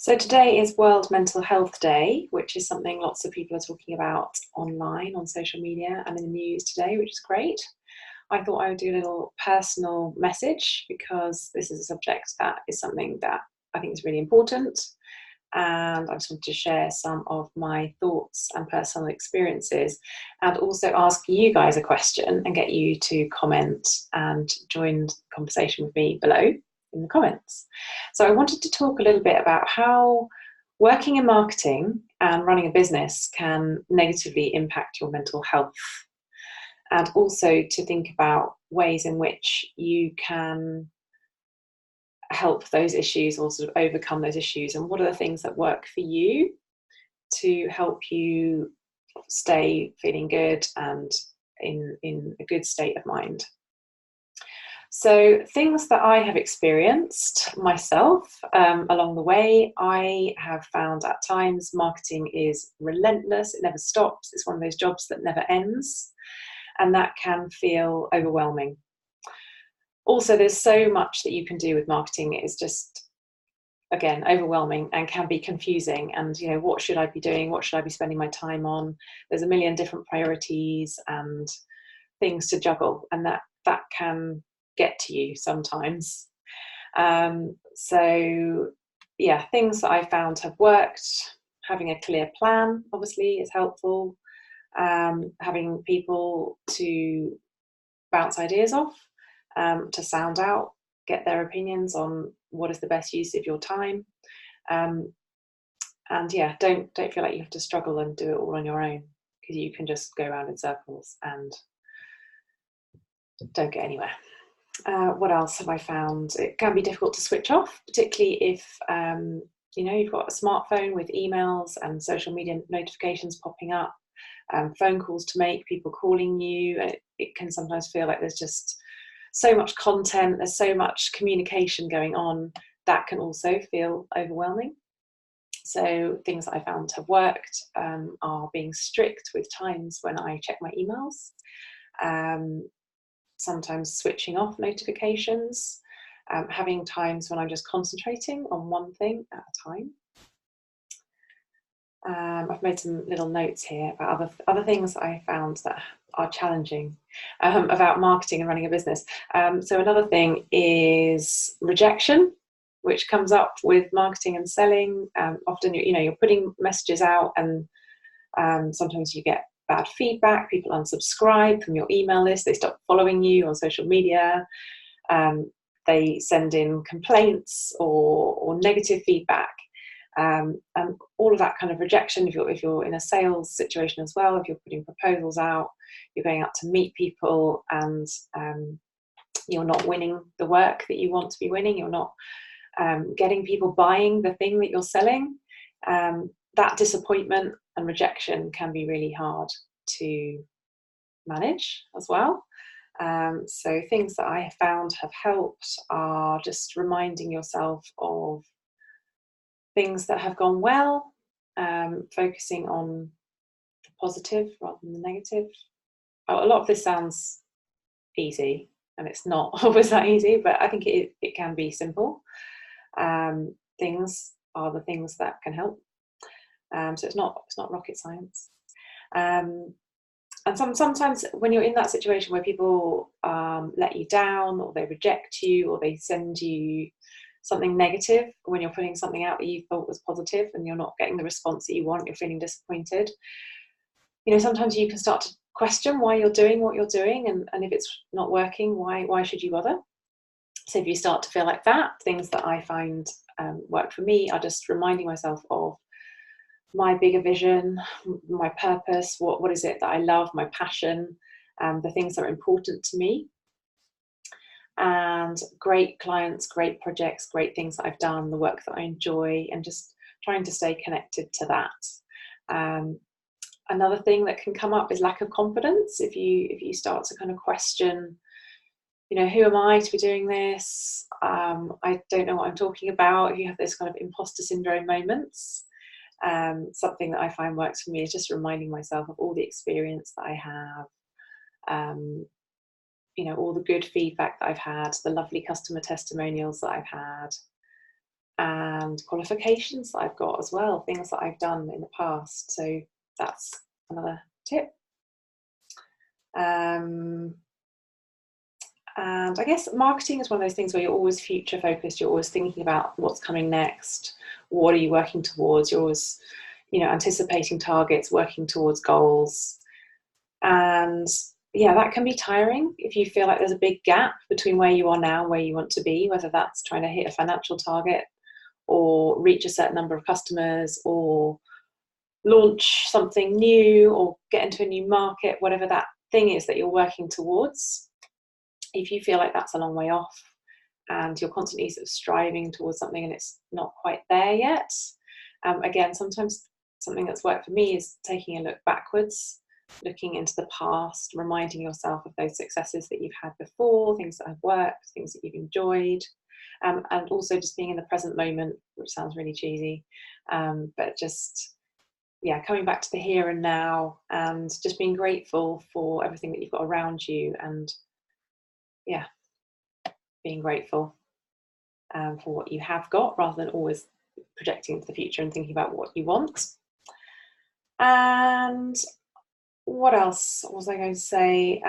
So today is World Mental Health Day, which is something lots of people are talking about online, on social media and in the news today, which is great. I thought I would do a little personal message because this is a subject that is something that I think is really important. And I just wanted to share some of my thoughts and personal experiences and also ask you guys a question and get you to comment and join the conversation with me below in the comments. So I wanted to talk a little bit about how working in marketing and running a business can negatively impact your mental health, and also to think about ways in which you can help those issues or sort of overcome those issues, and what are the things that work for you to help you stay feeling good and in a good state of mind. So things that I have experienced myself along the way, I have found at times marketing is relentless, it never stops, it's one of those jobs that never ends, and that can feel overwhelming. Also, there's so much that you can do with marketing. It is just, again, overwhelming and can be confusing. And, you know, what should I be doing? What should I be spending my time on? There's a million different priorities and things to juggle, and that can get to you sometimes. So, yeah, things that I found have worked. Having a clear plan, obviously, is helpful. Having people to bounce ideas off, to sound out, get their opinions on what is the best use of your time. And yeah, don't feel like you have to struggle and do it all on your own, because you can just go around in circles and don't get anywhere. What else have I found? It can be difficult to switch off, particularly if you've got a smartphone with emails and social media notifications popping up, phone calls to make, people calling you. It can sometimes feel like there's just so much content, there's so much communication going on, that can also feel overwhelming. So things that I found have worked are being strict with times when I check my emails, sometimes switching off notifications, having times when I'm just concentrating on one thing at a time. I've made some little notes here about other things that I found that are challenging about marketing and running a business. So another thing is rejection, which comes up with marketing and selling. Often, you're putting messages out, and sometimes you get bad feedback. People unsubscribe from your email list. They stop following you on social media. They send in complaints or negative feedback. And all of that kind of rejection, if you're in a sales situation as well, if you're putting proposals out, you're going out to meet people, and you're not winning the work that you want to be winning, you're not getting people buying the thing that you're selling, that disappointment and rejection can be really hard to manage as well. So things that I have found have helped are just reminding yourself of things that have gone well, focusing on the positive rather than the negative. A lot of this sounds easy, and it's not always that easy, but I think it can be simple. Things are the things that can help. So it's not rocket science. And sometimes when you're in that situation where people let you down, or they reject you, or they send you something negative, when you're putting something out that you thought was positive and you're not getting the response that you want, you're feeling disappointed. Sometimes you can start to question why you're doing what you're doing, and if it's not working, why should you bother? So if you start to feel like that, things that I find work for me are just reminding myself of my bigger vision, my purpose, what is it that I love, my passion, the things that are important to me. And great clients, great projects, great things that I've done, the work that I enjoy, and just trying to stay connected to that. Another thing that can come up is lack of confidence. If you start to kind of question, who am I to be doing this? I don't know what I'm talking about. If you have this kind of imposter syndrome moments, something that I find works for me is just reminding myself of all the experience that I have, all the good feedback that I've had, the lovely customer testimonials that I've had, and qualifications that I've got as well, things that I've done in the past. So that's another tip. And I guess marketing is one of those things where you're always future focused. You're always thinking about what's coming next. What are you working towards? You're always, anticipating targets, working towards goals. And yeah, that can be tiring if you feel like there's a big gap between where you are now and where you want to be, whether that's trying to hit a financial target or reach a certain number of customers or launch something new or get into a new market, whatever that thing is that you're working towards. If you feel like that's a long way off and you're constantly sort of striving towards something and it's not quite there yet, again, sometimes something that's worked for me is taking a look backwards, looking into the past, reminding yourself of those successes that you've had before, things that have worked, things that you've enjoyed, and also just being in the present moment, which sounds really cheesy, but just, yeah, coming back to the here and now and just being grateful for everything that you've got around you, and yeah, being grateful for what you have got rather than always projecting into the future and thinking about what you want. And what else was I going to say?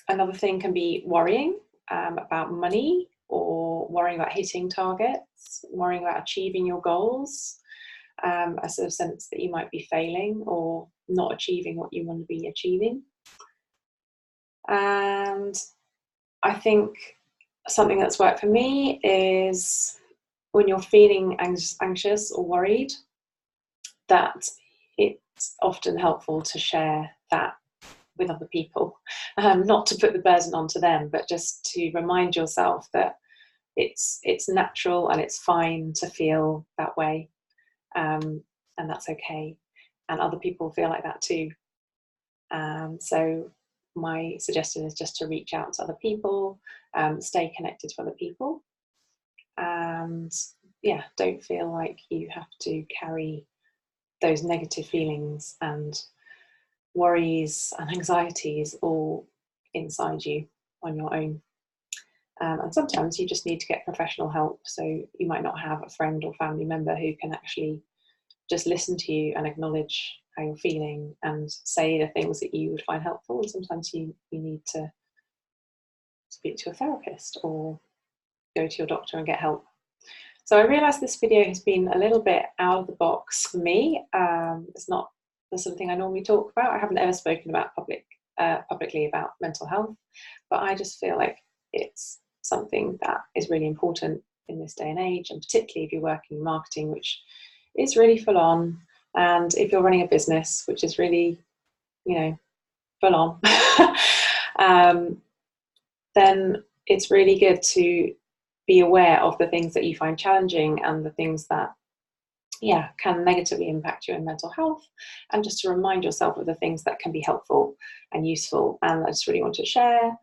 Another thing can be worrying about money, or worrying about hitting targets, worrying about achieving your goals, a sort of sense that you might be failing or not achieving what you want to be achieving. And I think something that's worked for me is when you're feeling anxious or worried, that it's often helpful to share that with other people, not to put the burden onto them, but just to remind yourself that it's natural and it's fine to feel that way, and that's okay, and other people feel like that too. So my suggestion is just to reach out to other people, stay connected to other people, and yeah, don't feel like you have to carry those negative feelings and worries and anxieties all inside you on your own. And sometimes you just need to get professional help. So you might not have a friend or family member who can actually just listen to you and acknowledge how you're feeling and say the things that you would find helpful. And sometimes you need to speak to a therapist or go to your doctor and get help. So I realise this video has been a little bit out of the box for me. It's not the sort of thing I normally talk about. I haven't ever spoken about publicly about mental health, but I just feel like it's something that is really important in this day and age, and particularly if you're working in marketing, which is really full on, and if you're running a business, which is really, full on, then it's really good to be aware of the things that you find challenging and the things that, can negatively impact your mental health, and just to remind yourself of the things that can be helpful and useful. And I just really want to share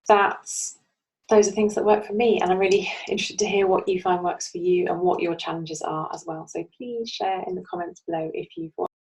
that those are things that work for me, and I'm really interested to hear what you find works for you and what your challenges are as well. So please share in the comments below if you've